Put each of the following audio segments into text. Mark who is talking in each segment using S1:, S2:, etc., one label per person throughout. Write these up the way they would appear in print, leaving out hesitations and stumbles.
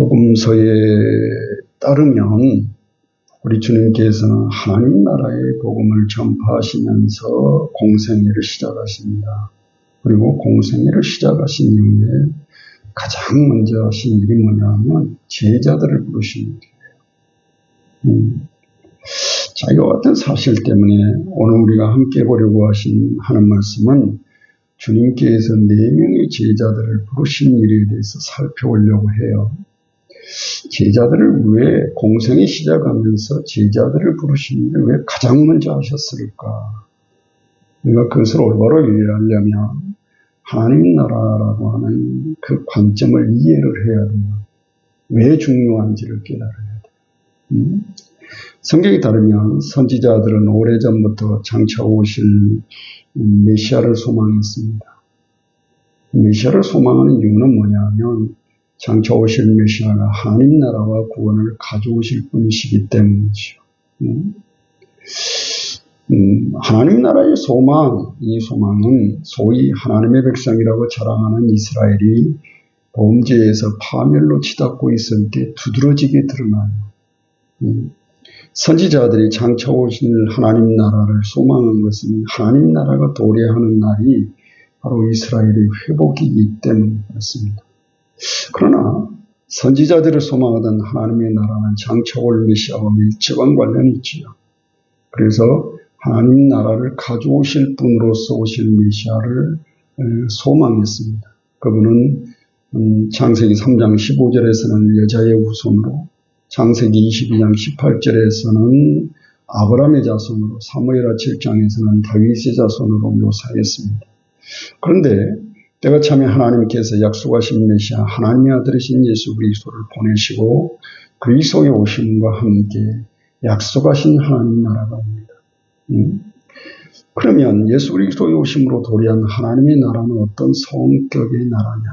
S1: 복음서에 따르면 우리 주님께서는 하나님 나라의 복음을 전파하시면서 공생애를 시작하십니다. 그리고 공생애를 시작하신 이후에 가장 먼저 하신 일이 뭐냐면 제자들을 부르신 일이에요. 자, 이와 같은 사실 때문에 오늘 우리가 함께 보려고 하는 말씀은 주님께서 4명의 제자들을 부르신 일에 대해서 살펴보려고 해요. 제자들을 왜 공생에 시작하면서 제자들을 부르신 일을 왜 가장 먼저 하셨을까? 우리가 그것을 올바로 이해하려면 하나님 나라라고 하는 그 관점을 이해를 해야 돼요. 왜 중요한지를 깨달아야 돼요. 성경에 따르면 선지자들은 오래전부터 장차 오실 메시아를 소망했습니다. 메시아를 소망하는 이유는 뭐냐면 장차 오실 메시아가 하나님 나라와 구원을 가져오실 분이시기 때문이죠. 하나님 나라의 소망, 이 소망은 소위 하나님의 백성이라고 자랑하는 이스라엘이 범죄에서 파멸로 치닫고 있을 때 두드러지게 드러나요. 선지자들이 장차 오실 하나님 나라를 소망한 것은 하나님 나라가 도래하는 날이 바로 이스라엘의 회복이기 때문에 그렇습니다. 그러나 선지자들을 소망하던 하나님의 나라는 장차 올 메시아와 밀접한 관련이 있지요. 그래서 하나님 나라를 가져오실 분으로서 오실 메시아를 소망했습니다. 그분은 창세기 3장 15절에서는 여자의 후손으로, 창세기 22장 18절에서는 아브라함의 자손으로, 사무엘하 7장에서는 다윗의 자손으로 묘사했습니다. 그런데 때가 차면 하나님께서 약속하신 메시아 하나님의 아들이신 예수 그리스도를 보내시고 그리스도의 오심과 함께 약속하신 하나님 나라가 옵니다. 그러면 예수 그리스도의 오심으로 도래한 하나님의 나라는 어떤 성격의 나라냐?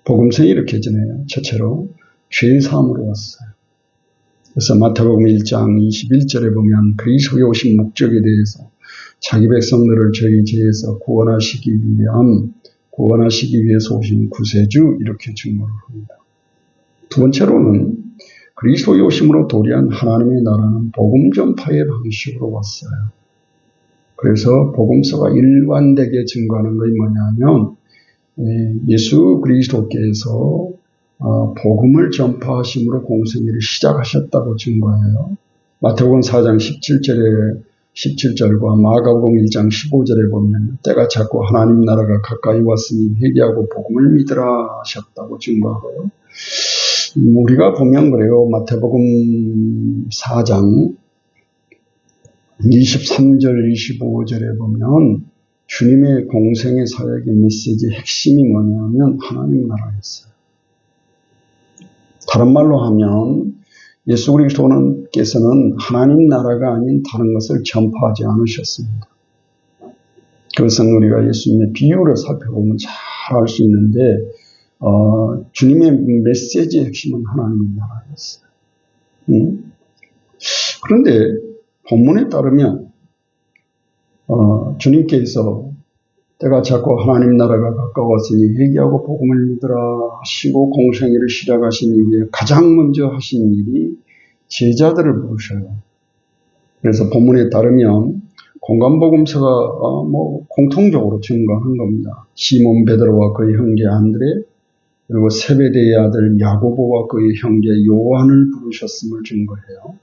S1: 복음서에 이렇게 전해요. 첫째로 죄사함으로 왔어요. 그래서 마태복음 1장 21절에 보면 그리스도의 오신 목적에 대해서 자기 백성들을 저희 죄에서 구원하시기 위해서 오신 구세주 이렇게 증거를 합니다. 두 번째로는 그리스도의 오심으로 도래한 하나님의 나라는 복음 전파의 방식으로 왔어요. 그래서 복음서가 일관되게 증거하는 것이 뭐냐면 예수 그리스도께서 복음을 전파하심으로 공생애를 시작하셨다고 증거해요. 마태복음 4장 17절과 마가복음 1장 15절에 보면 때가 찼고 하나님 나라가 가까이 왔으니 회개하고 복음을 믿으라 하셨다고 증거하고요. 우리가 보면 그래요. 마태복음 4장 23절 25절에 보면 주님의 공생의 사역의 메시지의 핵심이 뭐냐면 하나님 나라였어요. 다른 말로 하면 예수 그리스도께서는 하나님 나라가 아닌 다른 것을 전파하지 않으셨습니다. 그것은 우리가 예수님의 비유를 살펴보면 잘 알 수 있는데 주님의 메시지의 핵심은 하나님의 나라였어요. 그런데 본문에 따르면 주님께서 때가 찼고 하나님 나라가 가까웠으니 회개하고 복음을 믿으라 하시고 공생애를 시작하신 이후에 가장 먼저 하신 일이 제자들을 부르셔요. 그래서 본문에 따르면 공간복음서가 공통적으로 증거한 겁니다. 시몬 베드로와 그의 형제 안드레, 그리고 세베대의 아들 야고보와 그의 형제 요한을 부르셨음을 증거해요.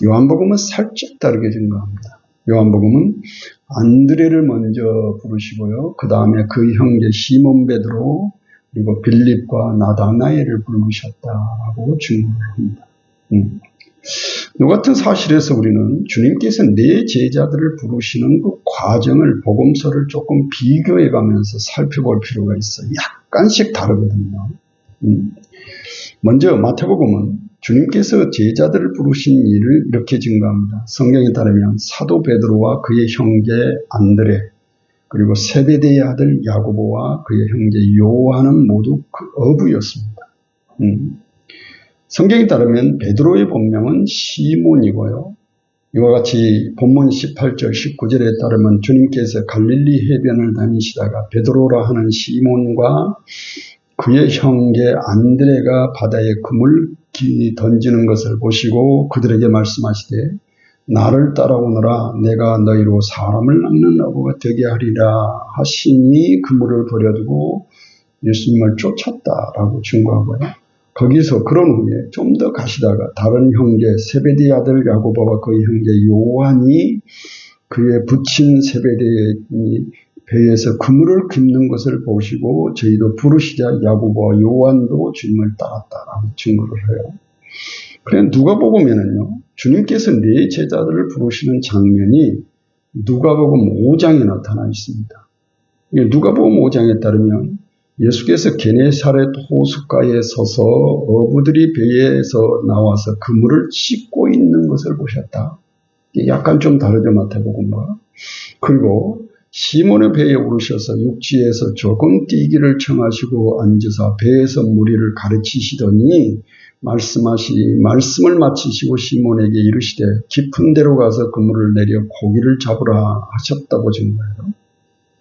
S1: 요한복음은 살짝 다르게 증거합니다. 요한복음은 안드레를 먼저 부르시고요. 그 다음에 그의 형제 시몬 베드로 그리고 빌립과 나다나엘을 부르셨다고 증거를 합니다. 이 같은 사실에서 우리는 주님께서 내 제자들을 부르시는 그 과정을 복음서를 조금 비교해 가면서 살펴볼 필요가 있어요. 약간씩 다르거든요. 먼저 마태복음은 주님께서 제자들을 부르신 일을 이렇게 증거합니다. 성경에 따르면 사도 베드로와 그의 형제 안드레, 그리고 세베대의 아들 야고보와 그의 형제 요한은 모두 그 어부였습니다. 성경에 따르면 베드로의 본명은 시몬이고요. 이와 같이 본문 18절 19절에 따르면 주님께서 갈릴리 해변을 다니시다가 베드로라 하는 시몬과 그의 형제 안드레가 바다에 그물 던지는 것을 보시고 그들에게 말씀하시되 나를 따라오너라 내가 너희로 사람을 낚는 어부가 되게 하리라 하시니 그물을 버려두고 예수님을 쫓았다라고 증거하고요. 거기서 그런 후에 좀 더 가시다가 다른 형제 세베대 아들 야고보와 그의 형제 요한이 그의 부친 세베대의 배에서 그물을 깁는 것을 보시고 저희도 부르시자 야고보와 요한도 주님을 따랐다라고 증거를 해요. 그래 누가복음에는요. 주님께서 네 제자들을 부르시는 장면이 누가복음 5장에 나타나 있습니다. 누가복음 5장에 따르면 예수께서 게네사렛 호숫가에 서서 어부들이 배에서 나와서 그물을 씻고 있는 것을 보셨다. 약간 좀 다르죠, 마태복음과. 그리고 시몬의 배에 오르셔서 육지에서 조금 뛰기를 청하시고 앉으사 배에서 무리를 가르치시더니 말씀을 마치시고 시몬에게 이르시되 깊은 데로 가서 그물을 내려 고기를 잡으라 하셨다고 증거해요.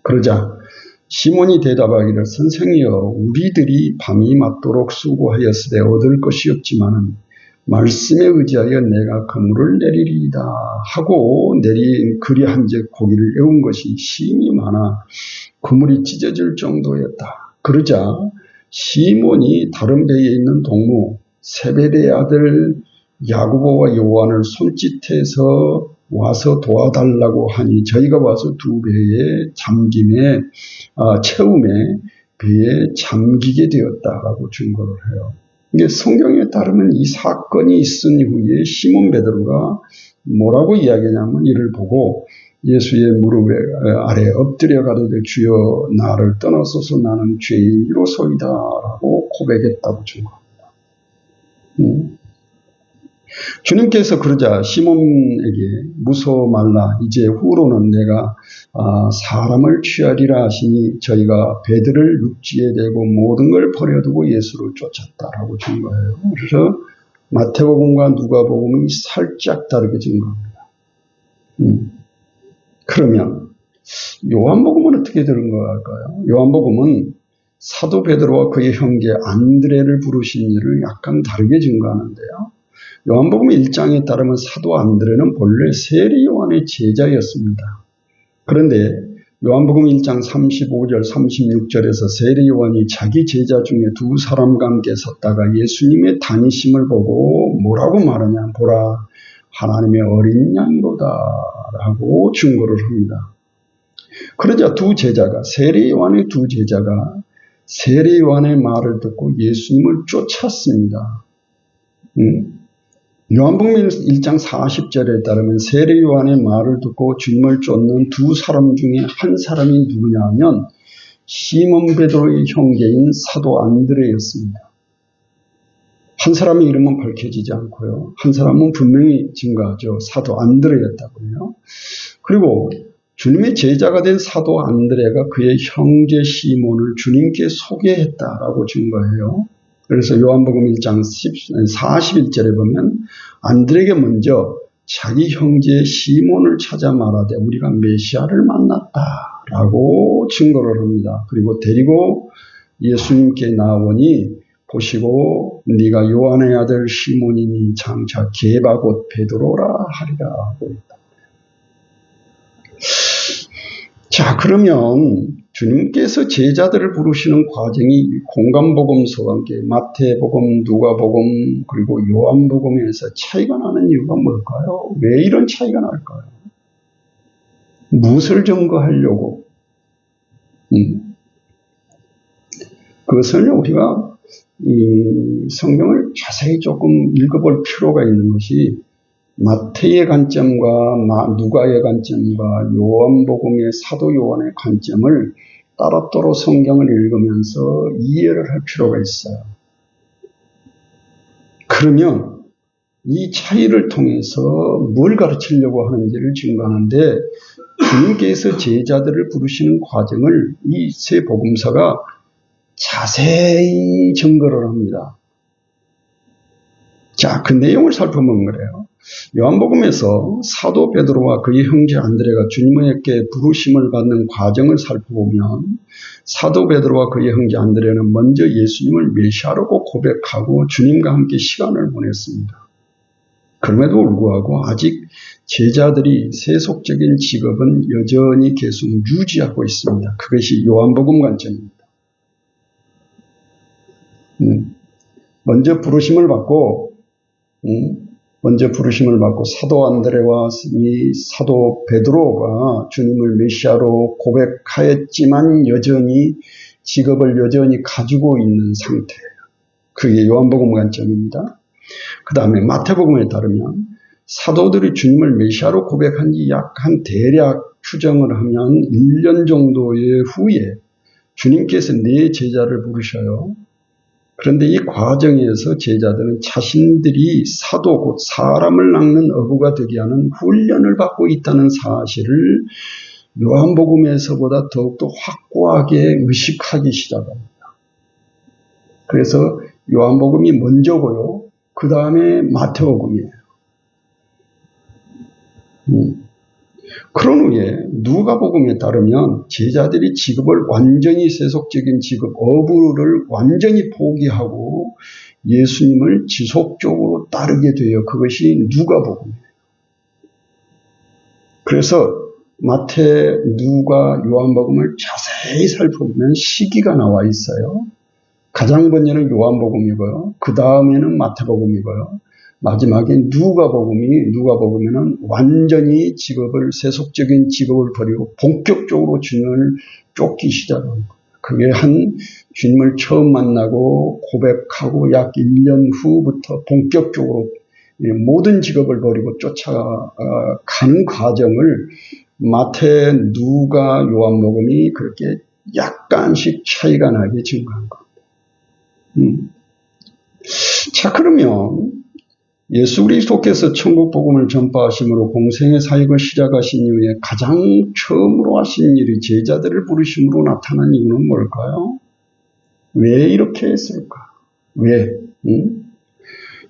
S1: 그러자 시몬이 대답하기를 선생이여 우리들이 밤이 맞도록 수고하였으되 얻을 것이 없지만은 말씀에 의지하여 내가 그물을 내리리이다 하고 내린 그리한즉 고기를 에운 것이 심히 많아 그물이 찢어질 정도였다. 그러자 시몬이 다른 배에 있는 동무 세베대의 아들 야고보와 요한을 손짓해서 와서 도와달라고 하니 저희가 와서 두 배의 채움에 배에 잠기게 되었다라고 증거를 해요. 이게 성경에 따르면 이 사건이 있은 이후에 시몬 베드로가 뭐라고 이야기하냐면 이를 보고 예수의 무릎 아래 엎드려 가로되 주여 나를 떠나소서 나는 죄인이로소이다 라고 고백했다고 증거합니다. 주님께서 그러자 시몬에게 무서워 말라 이제 후로는 내가 사람을 취하리라 하시니 저희가 배들을 육지에 대고 모든 걸 버려두고 예수를 쫓았다라고 증거해요. 그래서 마태복음과 누가복음이 살짝 다르게 증거합니다. 그러면 요한복음은 어떻게 되는 걸까요? 요한복음은 사도 베드로와 그의 형제 안드레를 부르신 일을 약간 다르게 증거하는데요. 요한복음 1장에 따르면 사도 안드레는 본래 세례 요한의 제자였습니다. 그런데 요한복음 1장 35절 36절에서 세례 요한이 자기 제자 중에 두 사람과 함께 섰다가 예수님의 다니심을 보고 뭐라고 말하냐 보라 하나님의 어린 양이로다 라고 증거를 합니다. 그러자 세례 요한의 두 제자가 세례 요한의 말을 듣고 예수님을 쫓았습니다. 요한복음 1장 40절에 따르면 세례 요한의 말을 듣고 주님을 쫓는 두 사람 중에 한 사람이 누구냐 하면 시몬 베드로의 형제인 사도 안드레였습니다. 한 사람의 이름은 밝혀지지 않고요. 한 사람은 분명히 증거하죠. 사도 안드레였다고요. 그리고 주님의 제자가 된 사도 안드레가 그의 형제 시몬을 주님께 소개했다라고 증거해요. 그래서 요한복음 1장 41절에 보면 안드레에게 먼저 자기 형제 시몬을 찾아 말하되 우리가 메시아를 만났다라고 증거를 합니다. 그리고 데리고 예수님께 나오니 보시고 네가 요한의 아들 시몬이니 장차 게바 곧 베드로라 하리라 하고 있다. 자, 그러면 주님께서 제자들을 부르시는 과정이 공간복음서와 함께 마태복음, 누가복음, 그리고 요한복음에서 차이가 나는 이유가 뭘까요? 왜 이런 차이가 날까요? 무엇을 증거하려고? 그것은 우리가 이 성경을 자세히 조금 읽어볼 필요가 있는 것이 마태의 관점과 누가의 관점과 요한복음의 사도 요한의 관점을 따로따로 성경을 읽으면서 이해를 할 필요가 있어요. 그러면 이 차이를 통해서 뭘 가르치려고 하는지를 증거하는데 주님께서 제자들을 부르시는 과정을 이 세 복음서가 자세히 증거를 합니다. 자, 그 내용을 살펴보면 그래요. 요한복음에서 사도 베드로와 그의 형제 안드레가 주님에게 부르심을 받는 과정을 살펴보면 사도 베드로와 그의 형제 안드레는 먼저 예수님을 메시아라고 고백하고 주님과 함께 시간을 보냈습니다. 그럼에도 불구하고 아직 제자들이 세속적인 직업은 여전히 계속 유지하고 있습니다. 그것이 요한복음 관점입니다. 먼저 부르심을 받고 사도 안드레와 사도 베드로가 주님을 메시아로 고백하였지만 여전히 직업을 여전히 가지고 있는 상태예요. 그게 요한복음 관점입니다. 그 다음에 마태복음에 따르면 사도들이 주님을 메시아로 고백한 지 약 한 대략 추정을 하면 1년 정도의 후에 주님께서 네 제자를 부르셔요. 그런데 이 과정에서 제자들은 자신들이 사도 곧 사람을 낚는 어부가 되게 하는 훈련을 받고 있다는 사실을 요한복음에서보다 더욱더 확고하게 의식하기 시작합니다. 그래서 요한복음이 먼저고요. 그 다음에 마태복음이에요. 그런 후에 누가복음에 따르면 제자들이 직업을 완전히 세속적인 직업, 어부를 완전히 포기하고 예수님을 지속적으로 따르게 돼요. 그것이 누가복음이에요. 그래서 마태, 누가, 요한복음을 자세히 살펴보면 시기가 나와 있어요. 가장 먼저는 요한복음이고요. 그 다음에는 마태복음이고요. 마지막에 누가복음에는 완전히 세속적인 직업을 버리고 본격적으로 주님을 쫓기 시작합니다. 그게 주님을 처음 만나고 고백하고 약 1년 후부터 본격적으로 모든 직업을 버리고 쫓아가는 과정을 마태, 누가, 요한복음이 그렇게 약간씩 차이가 나게 증거한 겁니다. 자, 그러면 예수 그리스도께서 천국 복음을 전파하심으로 공생의 사역을 시작하신 이후에 가장 처음으로 하신 일이 제자들을 부르심으로 나타난 이유는 뭘까요? 왜 이렇게 했을까? 왜?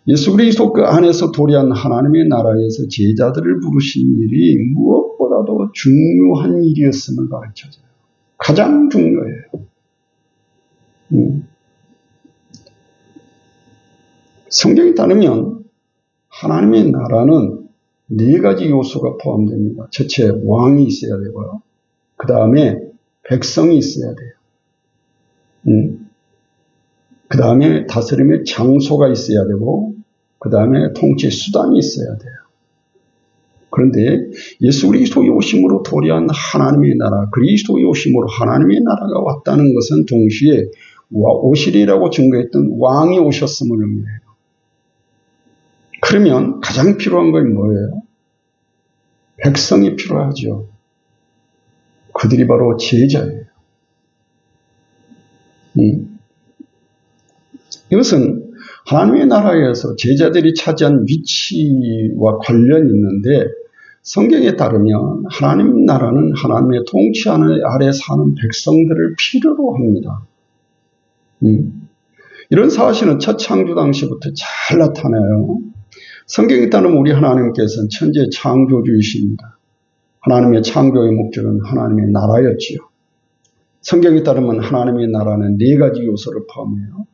S1: 예수 그리스도 그 안에서 도래한 하나님의 나라에서 제자들을 부르신 일이 무엇보다도 중요한 일이었음을 가르쳐줘요. 가장 중요해요. 성경에 따르면 하나님의 나라는 4가지 요소가 포함됩니다. 첫째, 왕이 있어야 되고요. 그 다음에 백성이 있어야 돼요. 그 다음에 다스림의 장소가 있어야 되고, 그 다음에 통치 수단이 있어야 돼요. 그런데 예수 그리스도의 오심으로 도래한 하나님의 나라, 그리스도의 오심으로 하나님의 나라가 왔다는 것은 동시에 오시리라고 증거했던 왕이 오셨음을 의미해요. 그러면 가장 필요한 건 뭐예요? 백성이 필요하죠. 그들이 바로 제자예요. 이것은 하나님의 나라에서 제자들이 차지한 위치와 관련이 있는데 성경에 따르면 하나님 나라는 하나님의 통치 아래 사는 백성들을 필요로 합니다. 이런 사실은 첫 창조 당시부터 잘 나타나요. 성경에 따르면 우리 하나님께서는 천지의 창조주이십니다. 하나님의 창조의 목적은 하나님의 나라였지요. 성경에 따르면 하나님의 나라는 4가지 요소를 포함해요.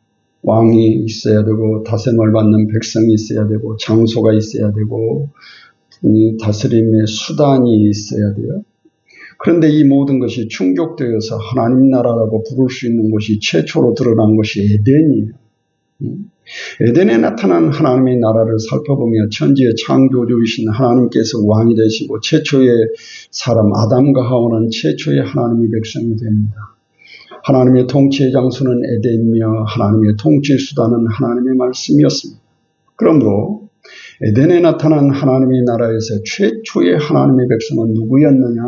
S1: 왕이 있어야 되고 다스림을 받는 백성이 있어야 되고 장소가 있어야 되고 다스림의 수단이 있어야 돼요. 그런데 이 모든 것이 충족되어서 하나님 나라라고 부를 수 있는 곳이 최초로 드러난 것이 에덴이에요. 에덴에 나타난 하나님의 나라를 살펴보며 천지의 창조주이신 하나님께서 왕이 되시고 최초의 사람 아담과 하와는 최초의 하나님의 백성이 됩니다. 하나님의 통치의 장소는 에덴이며 하나님의 통치 수단은 하나님의 말씀이었습니다. 그러므로 에덴에 나타난 하나님의 나라에서 최초의 하나님의 백성은 누구였느냐?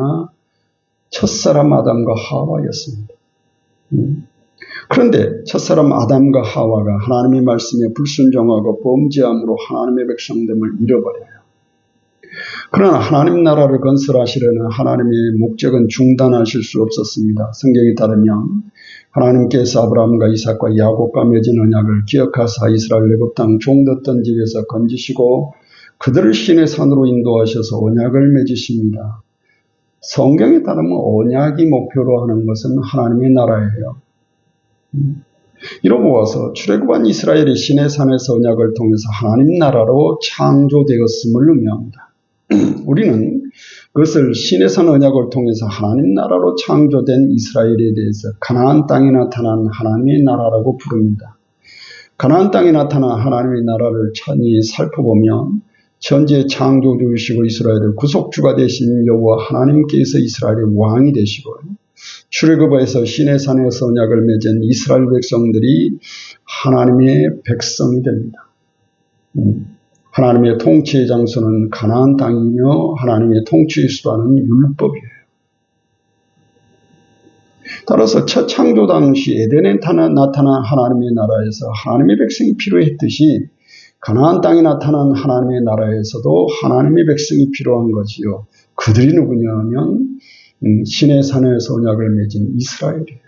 S1: 첫사람 아담과 하와였습니다. 그런데 첫사람 아담과 하와가 하나님의 말씀에 불순종하고 범죄함으로 하나님의 백성됨을 잃어버려요. 그러나 하나님 나라를 건설하시려는 하나님의 목적은 중단하실 수 없었습니다. 성경에 따르면 하나님께서 아브라함과 이삭과 야곱과 맺은 언약을 기억하사 이스라엘 애굽 땅 종됐던 집에서 건지시고 그들을 신의 산으로 인도하셔서 언약을 맺으십니다. 성경에 따르면 언약이 목표로 하는 것은 하나님의 나라예요. 이로 모아서 출애굽한 이스라엘이 신의 산에서 언약을 통해서 하나님 나라로 창조되었음을 의미합니다. 우리는 그것을 신의 산 언약을 통해서 하나님 나라로 창조된 이스라엘에 대해서 가나안 땅에 나타난 하나님의 나라라고 부릅니다. 가나안 땅에 나타난 하나님의 나라를 천히 살펴보면 천지의 창조주이시고 이스라엘의 구속주가 되신 여호와 하나님께서 이스라엘의 왕이 되시고요. 출애굽에서 신의 산에서 언약을 맺은 이스라엘 백성들이 하나님의 백성이 됩니다. 하나님의 통치의 장소는 가나안 땅이며 하나님의 통치의 수단은 율법이에요. 따라서 첫 창조 당시 에덴에 나타난 하나님의 나라에서 하나님의 백성이 필요했듯이 가나안 땅에 나타난 하나님의 나라에서도 하나님의 백성이 필요한 거지요. 그들이 누구냐면 신의 산에서 언약을 맺은 이스라엘이에요.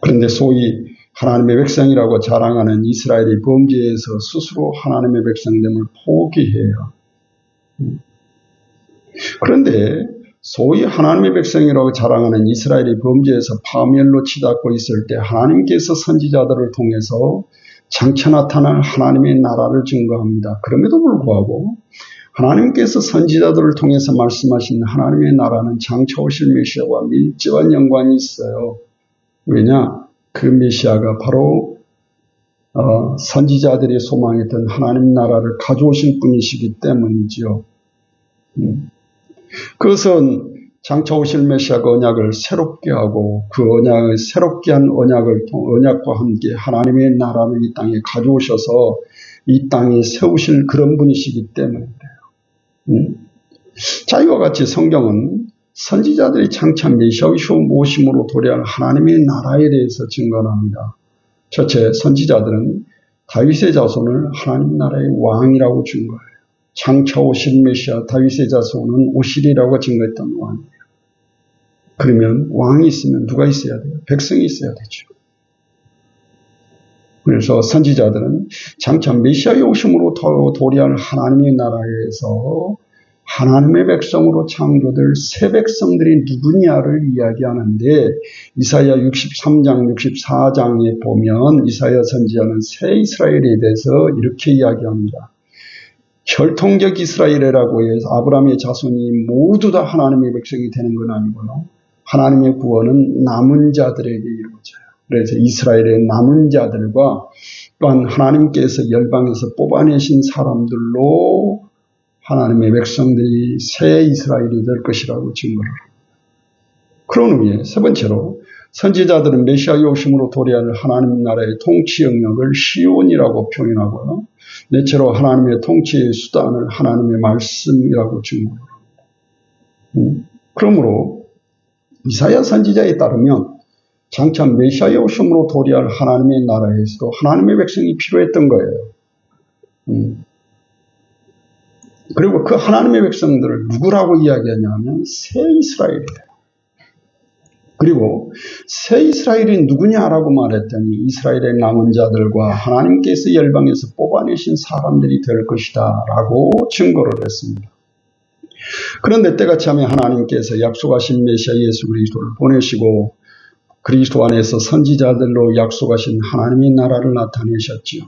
S1: 그런데 소위 하나님의 백성이라고 자랑하는 이스라엘이 범죄에서 스스로 하나님의 백성됨을 포기해요. 그런데 소위 하나님의 백성이라고 자랑하는 이스라엘이 범죄에서 파멸로 치닫고 있을 때 하나님께서 선지자들을 통해서 장차 나타날 하나님의 나라를 증거합니다. 그럼에도 불구하고 하나님께서 선지자들을 통해서 말씀하신 하나님의 나라는 장차 오실 메시아와 밀접한 연관이 있어요. 왜냐? 그 메시아가 바로 선지자들이 소망했던 하나님 나라를 가져오실 분이시기 때문이지요. 그것은 장차 오실 메시아가 언약을 새롭게 하고 그 언약을 새롭게 한 언약과 함께 하나님의 나라를 이 땅에 가져오셔서 이 땅에 세우실 그런 분이시기 때문이에요. 자, 이와 같이 성경은 선지자들이 장차 메시아의 모심으로 도래할 하나님의 나라에 대해서 증거합니다. 첫째, 선지자들은 다윗의 자손을 하나님 나라의 왕이라고 증거해요. 장차 오실 메시아 다윗의 자손은 오시리라고 증거했던 왕이에요. 그러면 왕이 있으면 누가 있어야 돼요? 백성이 있어야 되죠. 그래서 선지자들은 장차 메시아의 오심으로 도래할 하나님의 나라에서 하나님의 백성으로 창조될 새 백성들이 누구냐를 이야기하는데 이사야 63장, 64장에 보면 이사야 선지자는 새 이스라엘에 대해서 이렇게 이야기합니다. 혈통적 이스라엘이라고 해서 아브라함의 자손이 모두 다 하나님의 백성이 되는 건 아니고요. 하나님의 구원은 남은 자들에게 이루어져요. 그래서 이스라엘의 남은 자들과 또한 하나님께서 열방에서 뽑아내신 사람들로 하나님의 백성들이 새 이스라엘이 될 것이라고 증거를 합니다. 그런 의미에 세 번째로 선지자들은 메시아의 오심으로 도래할 하나님 나라의 통치 영역을 시온이라고 표현하고요. 넷째로 하나님의 통치의 수단을 하나님의 말씀이라고 증거를 합니다. 그러므로 이사야 선지자에 따르면 장차 메시아의 오심으로 도래할 하나님의 나라에서도 하나님의 백성이 필요했던 거예요. 그리고 그 하나님의 백성들을 누구라고 이야기하냐면 새 이스라엘이에요. 그리고 새 이스라엘이 누구냐라고 말했더니 이스라엘의 남은 자들과 하나님께서 열방에서 뽑아내신 사람들이 될 것이다 라고 증거를 했습니다. 그런데 때같이 하면 하나님께서 약속하신 메시아 예수 그리스도를 보내시고 그리스도 안에서 선지자들로 약속하신 하나님의 나라를 나타내셨지요.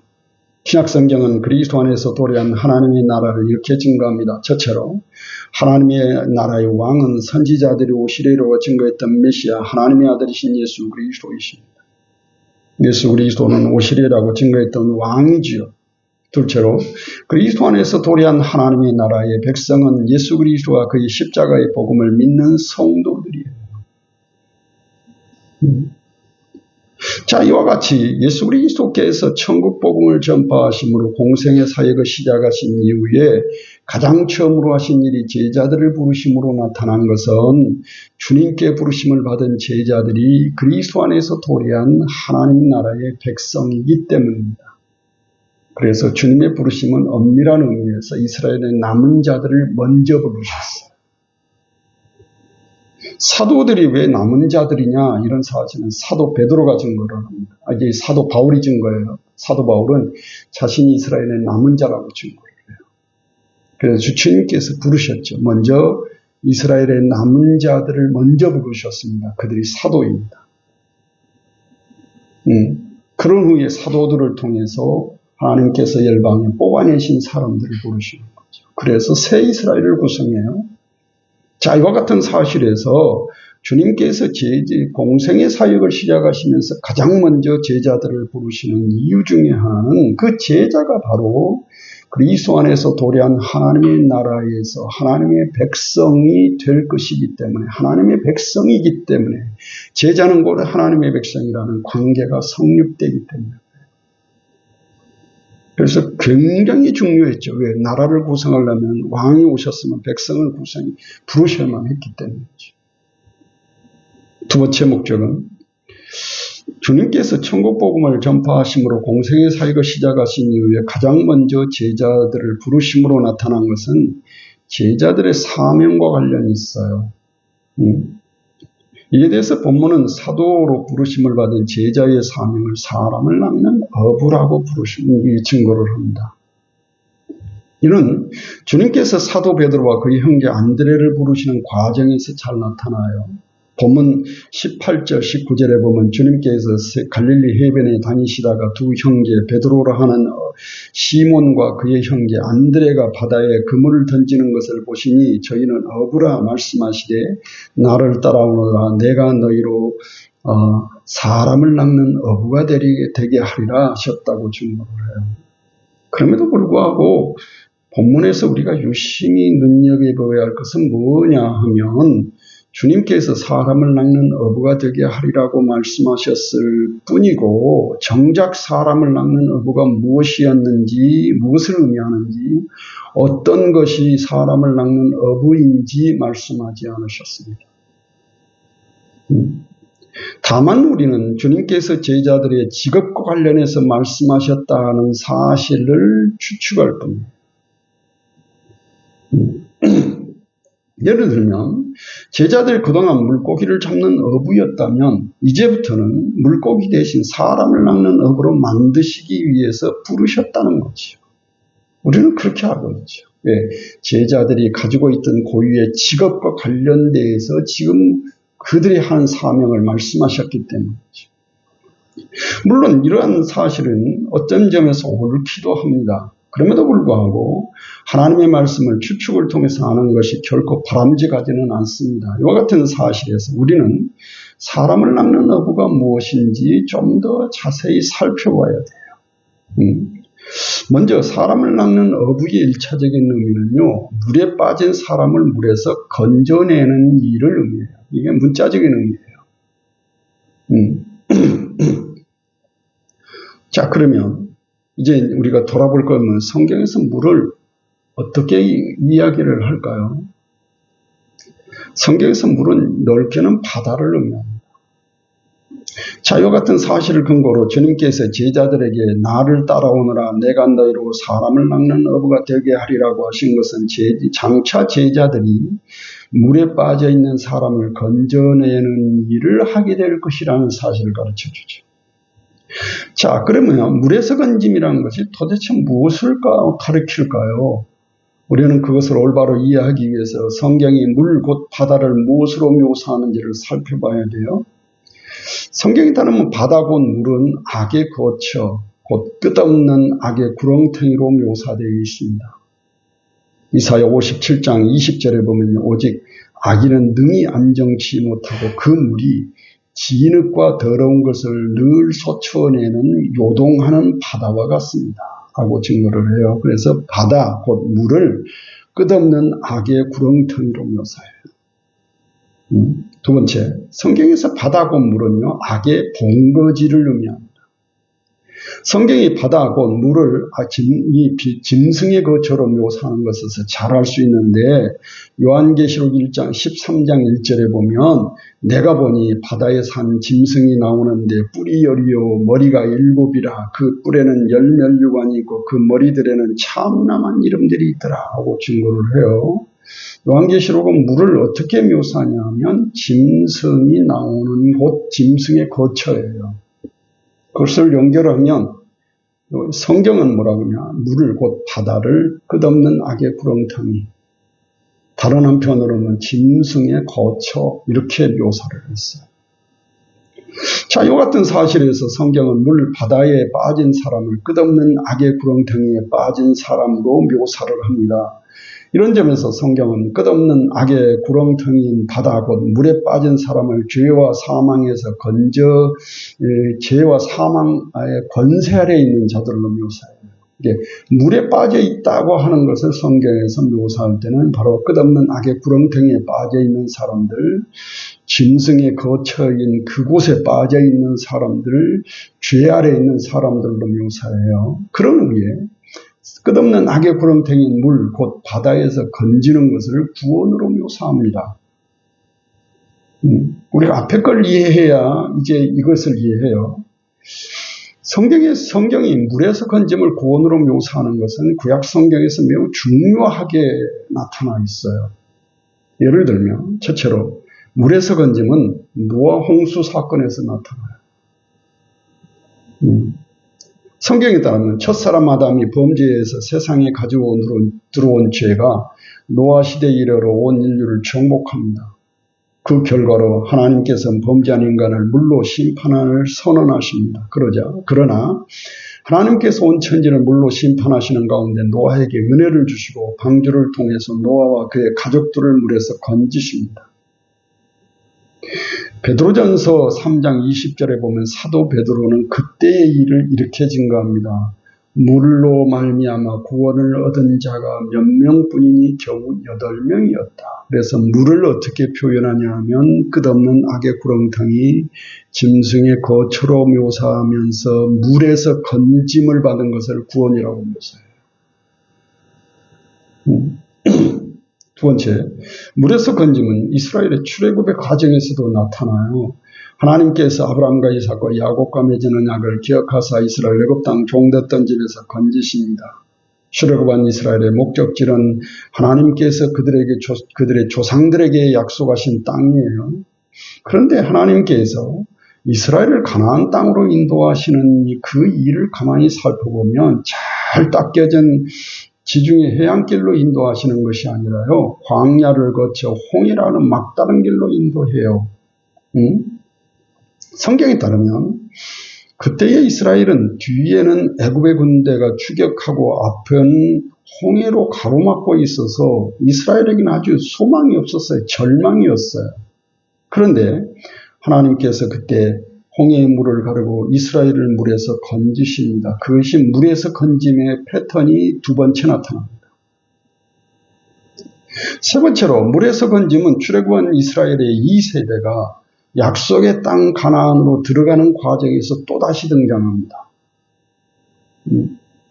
S1: 신약성경은 그리스도 안에서 도래한 하나님의 나라를 이렇게 증거합니다. 첫째로 하나님의 나라의 왕은 선지자들이 오시리라고 증거했던 메시아 하나님의 아들이신 예수 그리스도이십니다. 예수 그리스도는 오시리라고 증거했던 왕이지요. 둘째로 그리스도 안에서 도래한 하나님의 나라의 백성은 예수 그리스도와 그의 십자가의 복음을 믿는 성도들이에요. 자, 이와 같이 예수 그리스도께서 천국 복음을 전파하심으로 공생의 사역을 시작하신 이후에 가장 처음으로 하신 일이 제자들을 부르심으로 나타난 것은 주님께 부르심을 받은 제자들이 그리스도 안에서 도래한 하나님 나라의 백성이기 때문입니다. 그래서 주님의 부르심은 엄밀한 의미에서 이스라엘의 남은 자들을 먼저 부르셨어요. 사도들이 왜 남은 자들이냐 이런 사실은 사도 베드로가 증거를 합니다. 이게 사도 바울이 증거예요. 사도 바울은 자신이 이스라엘의 남은 자라고 증거를 해요. 그래서 주님께서 부르셨죠. 먼저 이스라엘의 남은 자들을 먼저 부르셨습니다. 그들이 사도입니다. 그런 후에 사도들을 통해서 하나님께서 열방에 뽑아내신 사람들을 부르시는 거죠. 그래서 새 이스라엘을 구성해요. 자, 이와 같은 사실에서 주님께서 공생의 사역을 시작하시면서 가장 먼저 제자들을 부르시는 이유 중에 하나는 그 제자가 바로 그리스도 안에서 도래한 하나님의 나라에서 하나님의 백성이 될 것이기 때문에, 하나님의 백성이기 때문에, 제자는 곧 하나님의 백성이라는 관계가 성립되기 때문에. 그래서 굉장히 중요했죠. 왜? 나라를 구성하려면 왕이 오셨으면 백성을 부르셔야만 했기 때문이죠. 두 번째 목적은 주님께서 천국 복음을 전파하심으로 공생의 사역을 시작하신 이후에 가장 먼저 제자들을 부르심으로 나타난 것은 제자들의 사명과 관련이 있어요. 이에 대해서 본문은 사도로 부르심을 받은 제자의 사명을 사람을 낚는 어부라고 부르시는 증거를 합니다. 이는 주님께서 사도 베드로와 그의 형제 안드레를 부르시는 과정에서 잘 나타나요. 본문 18절 19절에 보면 주님께서 갈릴리 해변에 다니시다가 두 형제 베드로라 하는 시몬과 그의 형제 안드레가 바다에 그물을 던지는 것을 보시니 저희는 어부라 말씀하시되 나를 따라오너라 내가 너희로 사람을 낚는 어부가 되게 하리라 하셨다고 증거를 해요. 그럼에도 불구하고 본문에서 우리가 유심히 눈여겨봐야 할 것은 뭐냐 하면 주님께서 사람을 낚는 어부가 되게 하리라고 말씀하셨을 뿐이고 정작 사람을 낚는 어부가 무엇이었는지, 무엇을 의미하는지, 어떤 것이 사람을 낚는 어부인지 말씀하지 않으셨습니다. 다만 우리는 주님께서 제자들의 직업과 관련해서 말씀하셨다는 사실을 추측할 뿐입니다. 예를 들면 제자들이 그동안 물고기를 잡는 어부였다면 이제부터는 물고기 대신 사람을 낚는 어부로 만드시기 위해서 부르셨다는 거죠. 우리는 그렇게 알고 있죠. 왜? 제자들이 가지고 있던 고유의 직업과 관련돼서 지금 그들이 한 사명을 말씀하셨기 때문이죠. 물론 이러한 사실은 어떤 점에서 옳기도 합니다. 그럼에도 불구하고 하나님의 말씀을 추측을 통해서 아는 것이 결코 바람직하지는 않습니다. 이와 같은 사실에서 우리는 사람을 낚는 어부가 무엇인지 좀 더 자세히 살펴봐야 돼요. 먼저 사람을 낚는 어부의 일차적인 의미는요, 물에 빠진 사람을 물에서 건져내는 일을 의미해요. 이게 문자적인 의미예요. 자, 그러면 이제 우리가 돌아볼 거면 성경에서 물을 어떻게 이야기를 할까요? 성경에서 물은 넓게는 바다를 의미합니다. 자, 이와 같은 사실을 근거로 주님께서 제자들에게 나를 따라오너라 내가 너희로 사람을 낚는 어부가 되게 하리라고 하신 것은 장차 제자들이 물에 빠져있는 사람을 건져내는 일을 하게 될 것이라는 사실을 가르쳐주죠. 자, 그러면 물에서 건짐이라는 것이 도대체 무엇을 가르칠까요? 우리는 그것을 올바로 이해하기 위해서 성경이 물 곧 바다를 무엇으로 묘사하는지를 살펴봐야 돼요. 성경에 따르면 바다 곧 물은 악의 거처, 곧 끝없는 악의 구렁텅이로 묘사되어 있습니다. 이사야 57장 20절에 보면 오직 악인은 능히 안정치 못하고 그 물이 진흙과 더러운 것을 늘 솟쳐내는 요동하는 바다와 같습니다. 하고 증거를 해요. 그래서 바다, 곧 물을 끝없는 악의 구렁텅이로 묘사해요. 두 번째, 성경에서 바다 곧 물은요, 악의 본거지를 의미합니다. 성경이 바다 곧 물을 짐승의 거처로 묘사하는 것에서 잘 알 수 있는데 요한계시록 1장 13장 1절에 보면 내가 보니 바다에 산 짐승이 나오는데 뿔이 10이요 머리가 7이라 그 뿔에는 10면류관이 있고 그 머리들에는 참남한 이름들이 있더라 하고 증거를 해요. 요한계시록은 물을 어떻게 묘사하냐면 짐승이 나오는 곳, 짐승의 거처예요. 그것을 연결하면 성경은 뭐라고 하냐, 물을 곧 바다를 끝없는 악의 구렁텅이, 다른 한편으로는 짐승의 거처, 이렇게 묘사를 했어요. 자, 이 같은 사실에서 성경은 물 바다에 빠진 사람을 끝없는 악의 구렁텅이에 빠진 사람으로 묘사를 합니다. 이런 점에서 성경은 끝없는 악의 구렁텅이인 바다, 곧 물에 빠진 사람을 죄와 사망에서 건져 죄와 사망의 권세 아래 있는 자들로 묘사해요. 이게 물에 빠져 있다고 하는 것을 성경에서 묘사할 때는 바로 끝없는 악의 구렁텅이에 빠져 있는 사람들, 짐승의 거처인 그곳에 빠져 있는 사람들, 죄 아래 있는 사람들로 묘사해요. 그런 의미에 끝없는 악의 구렁텅이인 물, 곧 바다에서 건지는 것을 구원으로 묘사합니다. 우리가 앞에 걸 이해해야 이제 이것을 이해해요. 성경이 물에서 건짐을 구원으로 묘사하는 것은 구약 성경에서 매우 중요하게 나타나 있어요. 예를 들면 첫째로 물에서 건짐은 노아 홍수 사건에서 나타나요. 성경에 따르면 첫사람 아담이 범죄에서 세상에 가지고 들어온 죄가 노아 시대에 이르러 온 인류를 정복합니다. 그 결과로 하나님께서는 범죄한 인간을 물로 심판을 선언하십니다. 그러나 하나님께서 온 천지를 물로 심판하시는 가운데 노아에게 은혜를 주시고 방주를 통해서 노아와 그의 가족들을 물에서 건지십니다. 베드로전서 3장 20절에 보면 사도 베드로는 그때의 일을 이렇게 증거합니다. 물로 말미암아 구원을 얻은 자가 몇 명뿐이니 겨우 8명이었다. 그래서 물을 어떻게 표현하냐 하면 끝없는 악의 구렁텅이 짐승의 거처로 묘사하면서 물에서 건짐을 받은 것을 구원이라고 묘사해요. 두 번째, 물에서 건짐은 이스라엘의 출애굽의 과정에서도 나타나요. 하나님께서 아브라함과 이삭과 야곱과 맺은 약을 기억하사 이스라엘 애굽 땅 종됐던 집에서 건지십니다. 출애굽한 이스라엘의 목적지는 하나님께서 그들의 조상들에게 약속하신 땅이에요. 그런데 하나님께서 이스라엘을 가나안 땅으로 인도하시는 그 일을 가만히 살펴보면 잘 닦여진 지중해 해안길로 인도하시는 것이 아니라요, 광야를 거쳐 홍해라는 막다른 길로 인도해요. 성경에 따르면 그때의 이스라엘은 뒤에는 애굽의 군대가 추격하고 앞은 홍해로 가로막고 있어서 이스라엘에게는 아주 소망이 없었어요. 절망이었어요. 그런데 하나님께서 그때 홍해의 물을 가르고 이스라엘을 물에서 건지십니다. 그것이 물에서 건짐의 패턴이 두 번째 나타납니다. 세 번째로 물에서 건짐은 출애굽한 이스라엘의 2세대가 약속의 땅 가나안으로 들어가는 과정에서 또다시 등장합니다.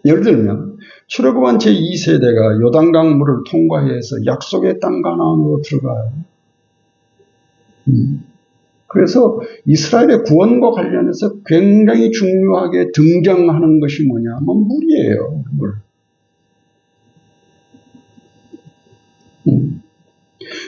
S1: 예를 들면 출애굽한 제2세대가 요단강 물을 통과해서 약속의 땅 가나안으로 들어가요. 그래서 이스라엘의 구원과 관련해서 굉장히 중요하게 등장하는 것이 뭐냐면 물이에요. 물.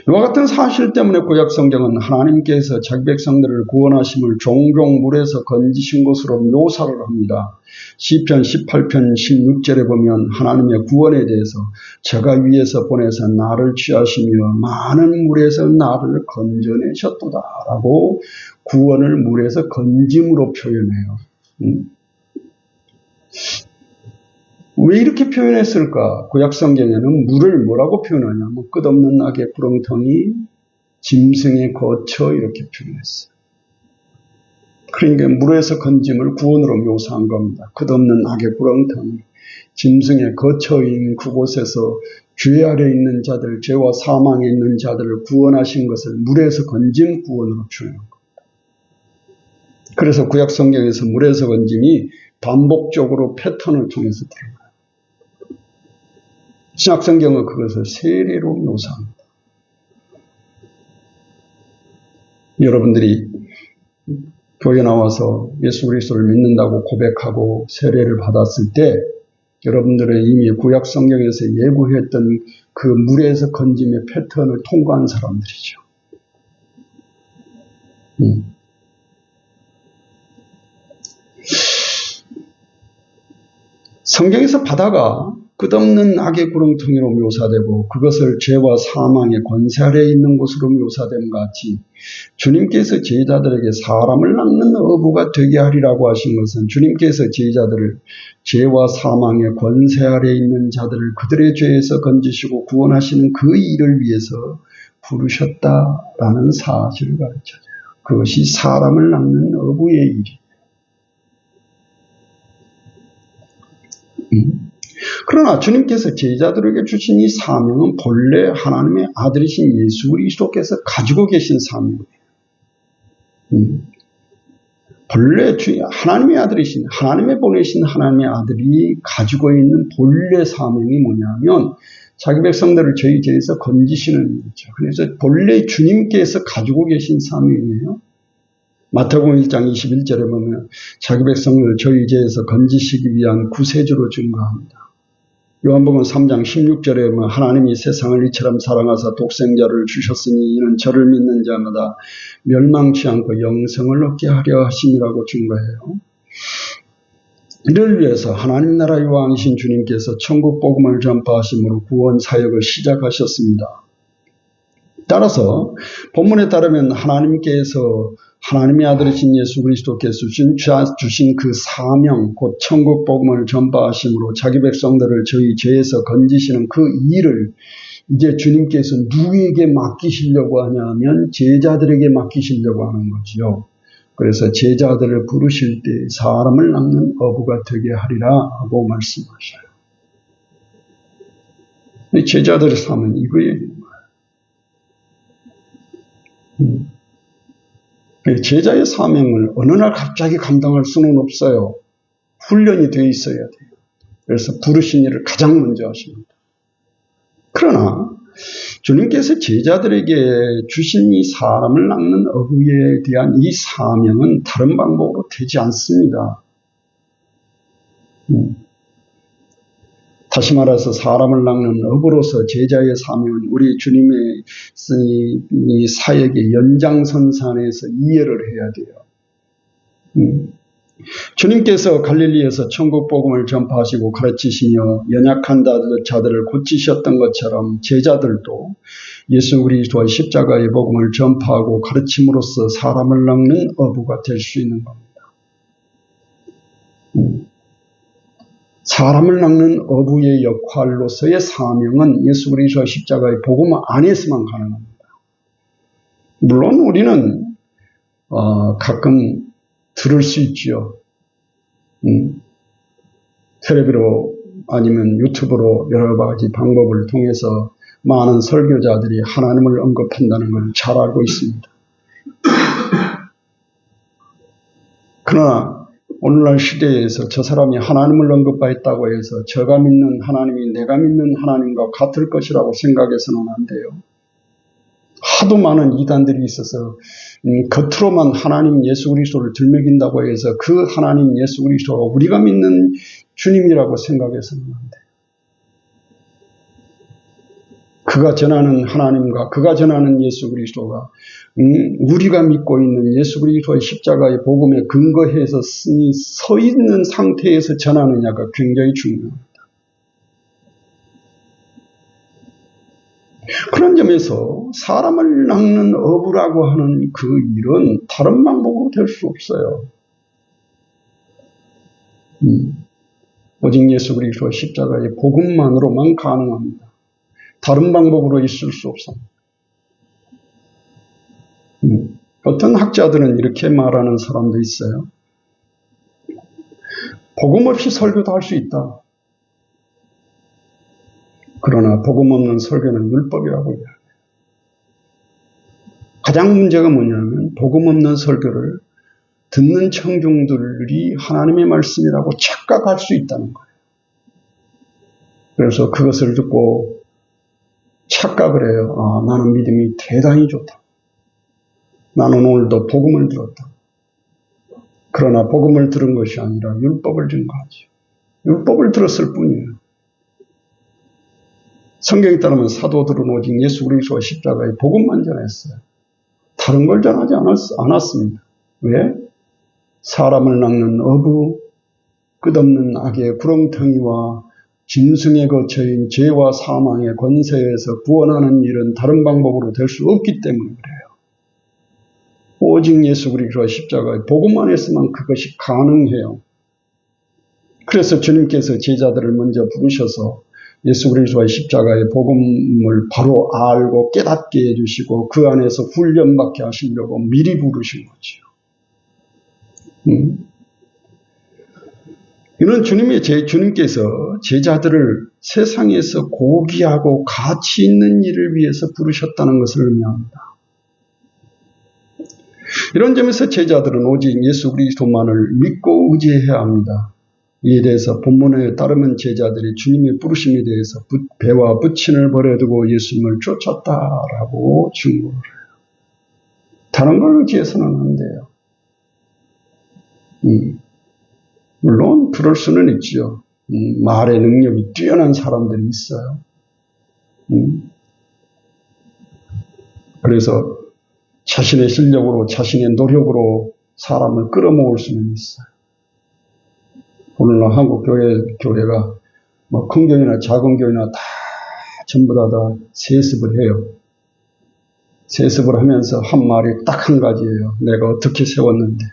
S1: 이와 같은 사실 때문에 구약 성경은 하나님께서 자기 백성들을 구원하심을 종종 물에서 건지신 것으로 묘사를 합니다. 시편 18편 16절에 보면 하나님의 구원에 대해서 저가 위에서 보내서 나를 취하시며 많은 물에서 나를 건져내셨도다 라고 구원을 물에서 건짐으로 표현해요. 왜 이렇게 표현했을까? 구약 성경에는 물을 뭐라고 표현하냐면 끝없는 악의 구렁텅이, 짐승의 거처 이렇게 표현했어요. 그러니까 물에서 건짐을 구원으로 묘사한 겁니다. 끝없는 악의 구렁텅이, 짐승의 거처인 그곳에서 죄 아래 있는 자들, 죄와 사망에 있는 자들을 구원하신 것을 물에서 건짐 구원으로 표현한 겁니다. 그래서 구약 성경에서 물에서 건짐이 반복적으로 패턴을 통해서 드러나요. 신약 성경은 그것을 세례로 묘사합니다. 여러분들이 교회 나와서 예수 그리스도를 믿는다고 고백하고 세례를 받았을 때 여러분들은 이미 구약 성경에서 예고했던 그 물에서 건짐의 패턴을 통과한 사람들이죠. 성경에서 바다가 끝없는 악의 구렁텅이로 묘사되고 그것을 죄와 사망의 권세 아래에 있는 곳으로 묘사됨 같이 주님께서 제자들에게 사람을 낚는 어부가 되게 하리라고 하신 것은 주님께서 제자들을 죄와 사망의 권세 아래에 있는 자들을 그들의 죄에서 건지시고 구원하시는 그 일을 위해서 부르셨다라는 사실을 가르쳐줘요. 그것이 사람을 낚는 어부의 일이에요. 그러나 주님께서 제자들에게 주신 이 사명은 본래 하나님의 아들이신 예수 그리스도께서 가지고 계신 사명이에요. 본래 하나님의 아들이신, 하나님의 보내신 하나님의 아들이 가지고 있는 본래 사명이 뭐냐면 자기 백성들을 저희 죄에서 건지시는 일이죠. 그래서 본래 주님께서 가지고 계신 사명이에요. 마태복음 1장 21절에 보면 자기 백성을 저희 죄에서 건지시기 위한 구세주로 증거합니다. 요한복음 3장 16절에 보면 하나님이 세상을 이처럼 사랑하사 독생자를 주셨으니 이는 저를 믿는 자마다 멸망치 않고 영생을 얻게 하려 하심이라고 증거해요. 이를 위해서 하나님 나라의 왕이신 주님께서 천국 복음을 전파하심으로 구원 사역을 시작하셨습니다. 따라서 본문에 따르면 하나님께서 하나님의 아들이신 예수 그리스도께서 주신 그 사명 곧 천국 복음을 전파하심으로 자기 백성들을 저희 죄에서 건지시는 그 일을 이제 주님께서 누구에게 맡기시려고 하냐면 제자들에게 맡기시려고 하는 거지요. 그래서 제자들을 부르실 때 사람을 낚는 어부가 되게 하리라 하고 말씀하셔요. 제자들의 삶은 이거예요. 제자의 사명을 어느 날 갑자기 감당할 수는 없어요. 훈련이 되어 있어야 돼요. 그래서 부르신 일을 가장 먼저 하십니다. 그러나 주님께서 제자들에게 주신 이 사람을 낚는 어부에 대한 이 사명은 다른 방법으로 되지 않습니다. 다시 말해서 사람을 낚는 어부로서 제자의 사명은 우리 주님의 이 사역의 연장선상에서 이해를 해야 돼요. 주님께서 갈릴리에서 천국 복음을 전파하시고 가르치시며 연약한 자들을 고치셨던 것처럼 제자들도 예수 그리스도의 십자가의 복음을 전파하고 가르침으로써 사람을 낚는 어부가 될 수 있는 겁니다. 사람을 낚는 어부의 역할로서의 사명은 예수 그리스도의 십자가의 복음 안에서만 가능합니다. 물론 우리는 가끔 들을 수 있지요. 텔레비로 아니면 유튜브로 여러 가지 방법을 통해서 많은 설교자들이 하나님을 언급한다는 걸 잘 알고 있습니다. 그러나 오늘날 시대에서 저 사람이 하나님을 언급했다고 해서 저가 믿는 하나님이 내가 믿는 하나님과 같을 것이라고 생각해서는 안 돼요. 하도 많은 이단들이 있어서 겉으로만 하나님 예수 그리스도를 들먹인다고 해서 그 하나님 예수 그리스도가 우리가 믿는 주님이라고 생각해서는 안 돼요. 그가 전하는 하나님과 그가 전하는 예수 그리스도가 우리가 믿고 있는 예수 그리스도의 십자가의 복음에 근거해서 서 있는 상태에서 전하느냐가 굉장히 중요합니다. 그런 점에서 사람을 낚는 어부라고 하는 그 일은 다른 방법으로 될 수 없어요. 오직 예수 그리스도의 십자가의 복음만으로만 가능합니다. 다른 방법으로 있을 수 없습니다. 어떤 학자들은 이렇게 말하는 사람도 있어요. 복음 없이 설교도 할 수 있다. 그러나 복음 없는 설교는 율법이라고 해요. 가장 문제가 뭐냐면 복음 없는 설교를 듣는 청중들이 하나님의 말씀이라고 착각할 수 있다는 거예요. 그래서 그것을 듣고 착각을 해요. 아, 나는 믿음이 대단히 좋다. 나는 오늘도 복음을 들었다. 그러나 복음을 들은 것이 아니라 율법을 증거하죠. 율법을 들었을 뿐이에요. 성경에 따르면 사도들은 오직 예수 그리스도와 십자가의 복음만 전했어요. 다른 걸 전하지 않았습니다. 왜? 사람을 낚는 어부, 끝없는 악의 구렁텅이와 짐승에 거쳐인 죄와 사망의 권세에서 구원하는 일은 다른 방법으로 될 수 없기 때문에 그래요. 오직 예수 그리스도와 십자가의 복음만 했으면 그것이 가능해요. 그래서 주님께서 제자들을 먼저 부르셔서 예수 그리스도와 십자가의 복음을 바로 알고 깨닫게 해주시고 그 안에서 훈련받게 하시려고 미리 부르신 거죠. 이는 주님께서 제자들을 세상에서 고귀하고 가치 있는 일을 위해서 부르셨다는 것을 의미합니다. 이런 점에서 제자들은 오직 예수 그리스도만을 믿고 의지해야 합니다. 이에 대해서 본문에 따르면 제자들이 주님의 부르심에 대해서 배와 부친을 버려두고 예수님을 쫓았다라고 증거를 해요. 다른 걸 의지해서는 안 돼요. 물론 그럴 수는 있죠. 말의 능력이 뛰어난 사람들이 있어요. 그래서 자신의 실력으로 자신의 노력으로 사람을 끌어모을 수는 있어요. 오늘날 한국 교회가 뭐 큰 교회나 작은 교회나 다 전부 다 세습을 해요. 세습을 하면서 한 말이 딱 한 가지예요. 내가 어떻게 세웠는데.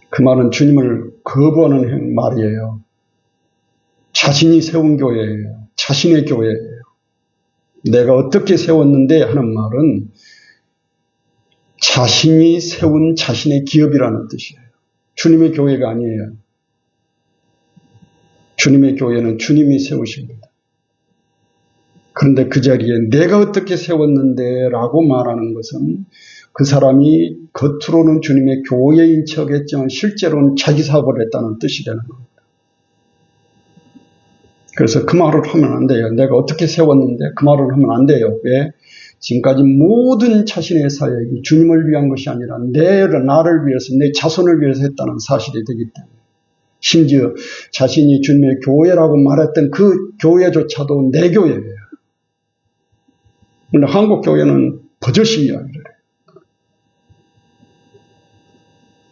S1: 그 말은 주님을 거부하는 말이에요. 자신이 세운 교회예요. 자신의 교회예요. 내가 어떻게 세웠는데 하는 말은 자신이 세운 자신의 기업이라는 뜻이에요. 주님의 교회가 아니에요. 주님의 교회는 주님이 세우십니다. 그런데 그 자리에 내가 어떻게 세웠는데 라고 말하는 것은 그 사람이 겉으로는 주님의 교회인 척했지만 실제로는 자기 사업을 했다는 뜻이 되는 겁니다. 그래서 그 말을 하면 안 돼요. 내가 어떻게 세웠는데 그 말을 하면 안 돼요. 왜? 지금까지 모든 자신의 사역이 주님을 위한 것이 아니라 나를 위해서, 내 자손을 위해서 했다는 사실이 되기 때문에 심지어 자신이 주님의 교회라고 말했던 그 교회조차도 내 교회예요. 그런데 한국 교회는 버젓이 이야기를 해요.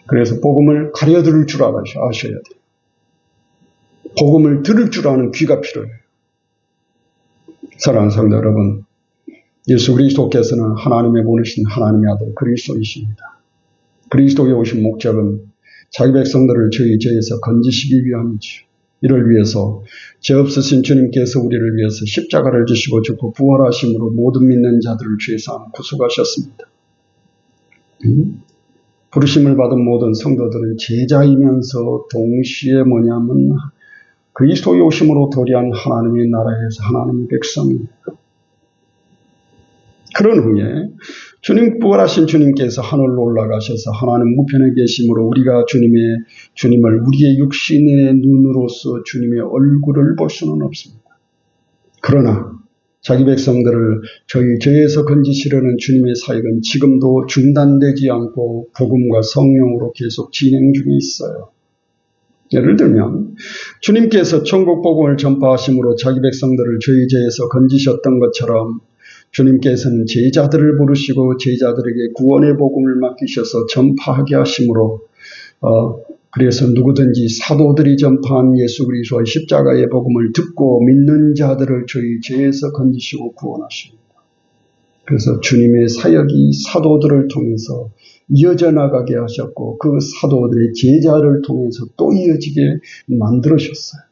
S1: 그래서 복음을 가려들을 줄 아셔야 돼요. 복음을 들을 줄 아는 귀가 필요해요. 사랑하는 성도 여러분, 예수 그리스도께서는 하나님의 보내신 하나님의 아들 그리스도이십니다. 그리스도에 오신 목적은 자기 백성들을 저희 죄에서 건지시기 위함이죠. 이를 위해서 죄 없으신 주님께서 우리를 위해서 십자가를 지시고 죽고 부활하심으로 모든 믿는 자들을 죄에서 구속하셨습니다. 부르심을 받은 모든 성도들은 제자이면서 동시에 뭐냐면 그리스도의 오심으로 도래한 하나님의 나라에서 하나님의 백성입니다. 그런 후에 부활하신 주님께서 하늘로 올라가셔서 하나님 우편에 계심으로 우리가 주님을 우리의 육신의 눈으로서 주님의 얼굴을 볼 수는 없습니다. 그러나 자기 백성들을 저희 죄에서 건지시려는 주님의 사역은 지금도 중단되지 않고 복음과 성령으로 계속 진행 중에 있어요. 예를 들면 주님께서 천국 복음을 전파하심으로 자기 백성들을 저희 죄에서 건지셨던 것처럼 주님께서는 제자들을 부르시고 제자들에게 구원의 복음을 맡기셔서 전파하게 하심으로 그래서 누구든지 사도들이 전파한 예수 그리스도의 십자가의 복음을 듣고 믿는 자들을 저희 죄에서 건지시고 구원하십니다. 그래서 주님의 사역이 사도들을 통해서 이어져 나가게 하셨고 그 사도들의 제자를 통해서 또 이어지게 만들으셨어요.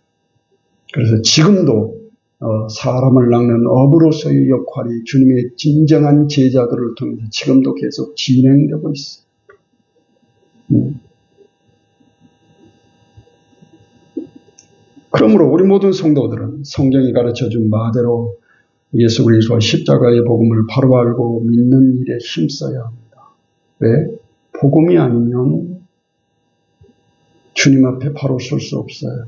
S1: 그래서 지금도 사람을 낚는 어부로서의 역할이 주님의 진정한 제자들을 통해서 지금도 계속 진행되고 있어요. 그러므로 우리 모든 성도들은 성경이 가르쳐준 바대로 예수 그리스도와 십자가의 복음을 바로 알고 믿는 일에 힘써야 합니다. 왜? 복음이 아니면 주님 앞에 바로 설 수 없어요.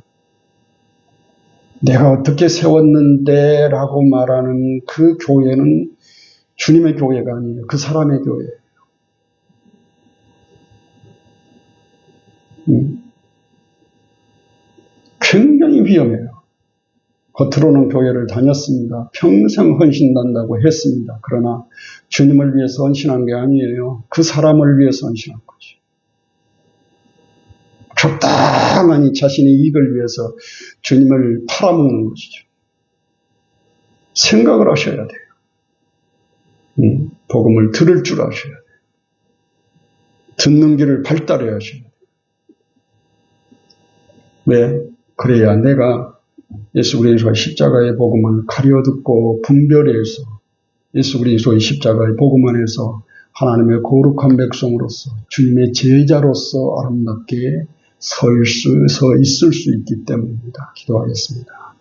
S1: 내가 어떻게 세웠는데 라고 말하는 그 교회는 주님의 교회가 아니에요. 그 사람의 교회예요. 굉장히 위험해요. 겉으로는 교회를 다녔습니다. 평생 헌신한다고 했습니다. 그러나 주님을 위해서 헌신한 게 아니에요. 그 사람을 위해서 헌신한 거죠. 적당히 자신의 이익을 위해서 주님을 팔아먹는 것이죠. 생각을 하셔야 돼요. 복음을 들을 줄 아셔야 돼요. 듣는 길을 발달해야 하셔야 돼요. 왜? 그래야 내가 예수 그리스도의 십자가의 복음을 가려듣고 분별해서 예수 그리스도의 십자가의 복음 안에서 하나님의 거룩한 백성으로서 주님의 제자로서 아름답게 서 있을 수 있기 때문입니다. 기도하겠습니다.